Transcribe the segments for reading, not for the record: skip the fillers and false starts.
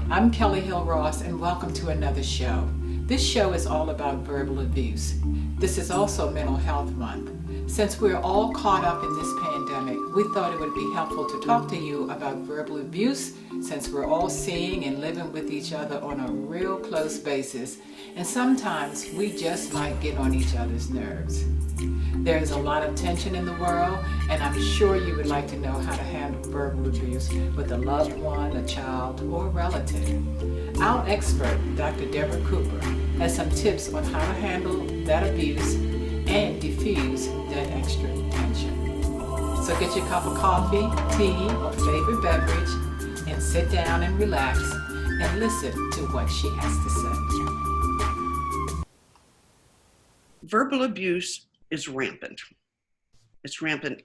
I'm Kelly Hill Ross, and welcome to another show. This show is all about verbal abuse. This is also Mental Health Month. Since we're all caught up in this pandemic, we thought it would be helpful to talk to you about verbal abuse since we're all seeing and living with each other on a real close basis, and sometimes we just might get on each other's nerves. There's a lot of tension in the world, and I'm sure you would like to know how to handle verbal abuse with a loved one, a child, or a relative. Our expert, Dr. Deborah Cooper, has some tips on how to handle that abuse and diffuse that extra tension. So get your cup of coffee, tea, or favorite beverage, and sit down and relax and listen to what she has to say. Verbal abuse is rampant. It's rampant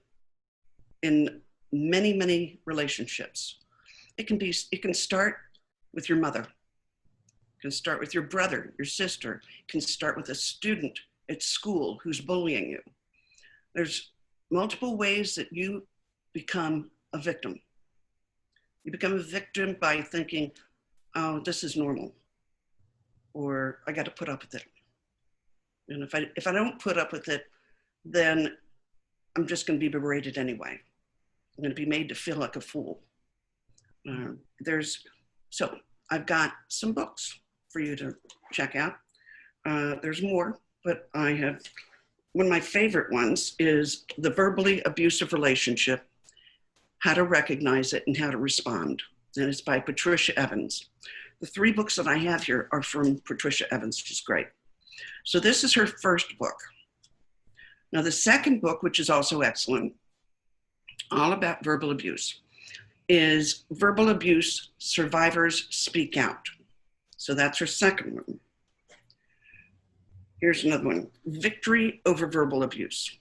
in many, many relationships. It can start with your mother. It can start with your brother, your sister. It can start with a student at school who's bullying you. There's multiple ways that you become a victim. You become a victim by thinking, oh, this is normal, or I got to put up with it. And if I don't put up with it, then I'm just going to be berated anyway. I'm going to be made to feel like a fool. So I've got some books for you to check out. There's more, but I have one of my favorite ones is The Verbally Abusive Relationship, How to Recognize It and How to Respond. And it's by Patricia Evans. The three books that I have here are from Patricia Evans, which is great. So this is her first book. Now the second book, which is also excellent, all about verbal abuse, is Verbal Abuse Survivors Speak Out. So that's her second one. Here's another one, Victory Over Verbal Abuse.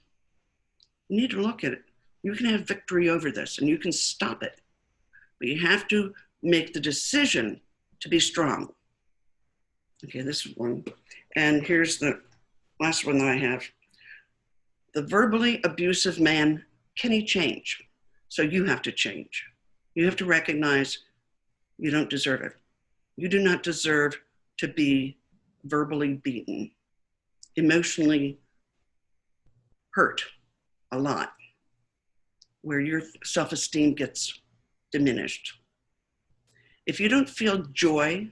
You need to look at it. You can have victory over this and you can stop it, but you have to make the decision to be strong. Okay, this is one. And here's the last one that I have. The Verbally Abusive Man, Can He Change? So you have to change. You have to recognize you don't deserve it. You do not deserve to be verbally beaten, emotionally hurt a lot, where your self-esteem gets diminished. If you don't feel joy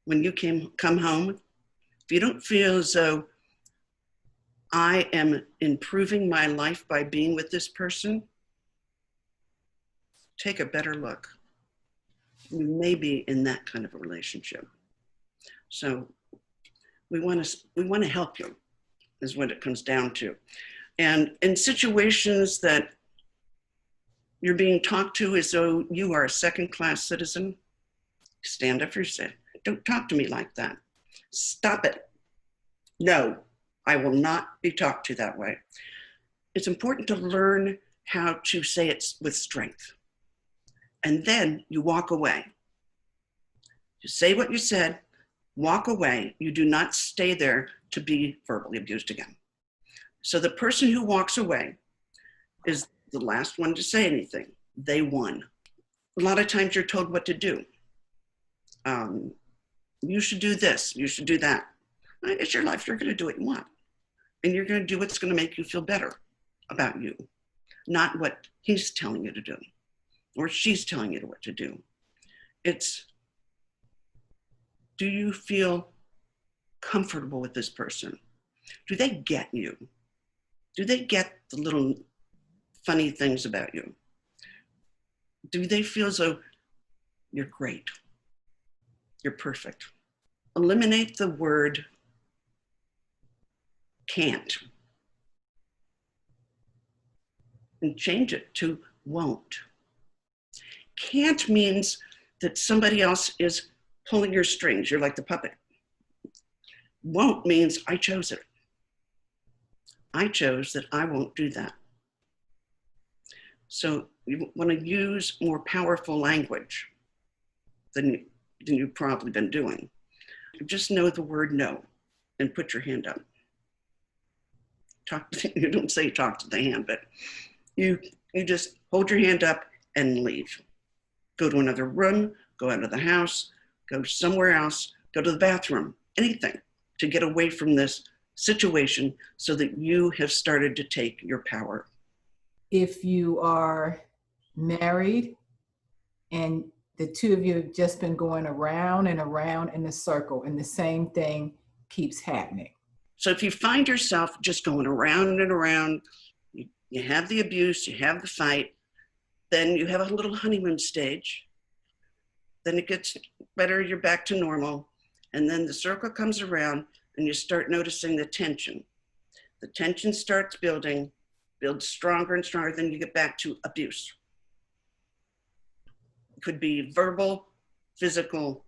when you come home, if you don't feel as though I am improving my life by being with this person, take a better look. You may be in that kind of a relationship. So we want to help you, is what it comes down to. And in situations that you're being talked to as though you are a second-class citizen, stand up for yourself. Don't talk to me like that. Stop it. No, I will not be talked to that way. It's important to learn how to say it with strength. And then you walk away. You say what you said, walk away. You do not stay there to be verbally abused again. So the person who walks away is the last one to say anything. They won. A lot of times you're told what to do. You should do this, you should do that. It's your life, you're gonna do what you want. And you're gonna do what's gonna make you feel better about you, not what he's telling you to do or she's telling you what to do. It's, do you feel comfortable with this person? Do they get you? Do they get the little funny things about you? Do they feel as though you're great? You're perfect. Eliminate the word can't and change it to won't. Can't means that somebody else is pulling your strings. You're like the puppet. Won't means I chose it. I chose that I won't do that. So you want to use more powerful language than you've probably been doing. Just know the word no and put your hand up. You don't say talk to the hand, but you just hold your hand up and leave. Go to another room, go out of the house, Go somewhere else, go to the bathroom, anything to get away from this situation so that you have started to take your power. If you are married and the two of you have just been going around and around in a circle and the same thing keeps happening. So if you find yourself just going around and around, you have the abuse, you have the fight, then you have a little honeymoon stage. Then it gets better, you're back to normal. And then the circle comes around and you start noticing the tension. The tension starts building, builds stronger and stronger, then you get back to abuse. It could be verbal, physical.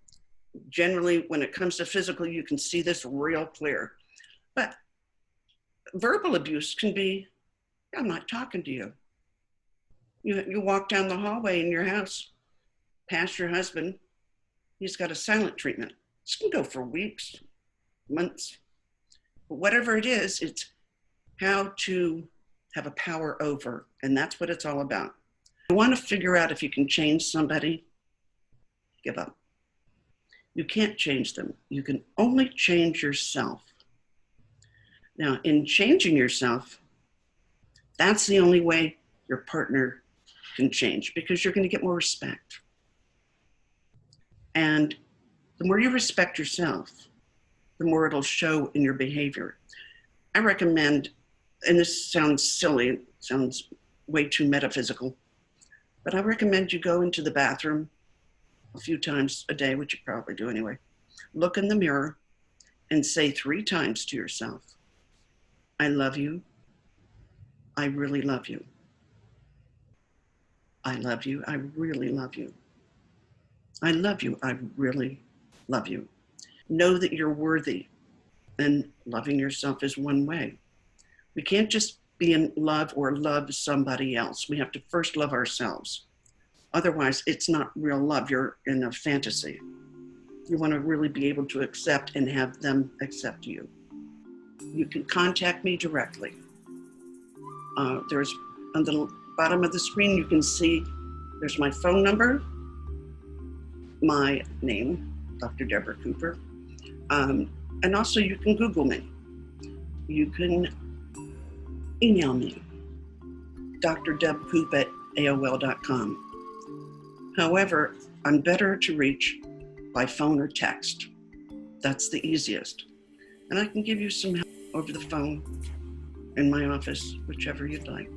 Generally, when it comes to physical, you can see this real clear. But verbal abuse can be, I'm not talking to you. You walk down the hallway in your house, past your husband, he's got a silent treatment. This can go for weeks, months. But whatever it is, it's how to have a power over, and that's what it's all about. You want to figure out if you can change somebody, give up. You can't change them. You can only change yourself. Now, in changing yourself, that's the only way your partner can change, because you're going to get more respect. And the more you respect yourself, the more it'll show in your behavior. I recommend, and this sounds silly, sounds way too metaphysical, but I recommend you go into the bathroom a few times a day, which you probably do anyway. Look in the mirror and say 3 times to yourself, I love you. I really love you. I love you. I really love you. I love you. I really love you. Know that you're worthy, and loving yourself is one way. We can't just be in love or love somebody else. We have to first love ourselves. Otherwise, it's not real love. You're in a fantasy. You want to really be able to accept and have them accept you. You can contact me directly. There's on the bottom of the screen, you can see there's my phone number, my name, Dr. Deborah Cooper. And also you can Google me. You can email me, drdebcoop@aol.com. However, I'm better to reach by phone or text. That's the easiest. And I can give you some help over the phone, in my office, whichever you'd like.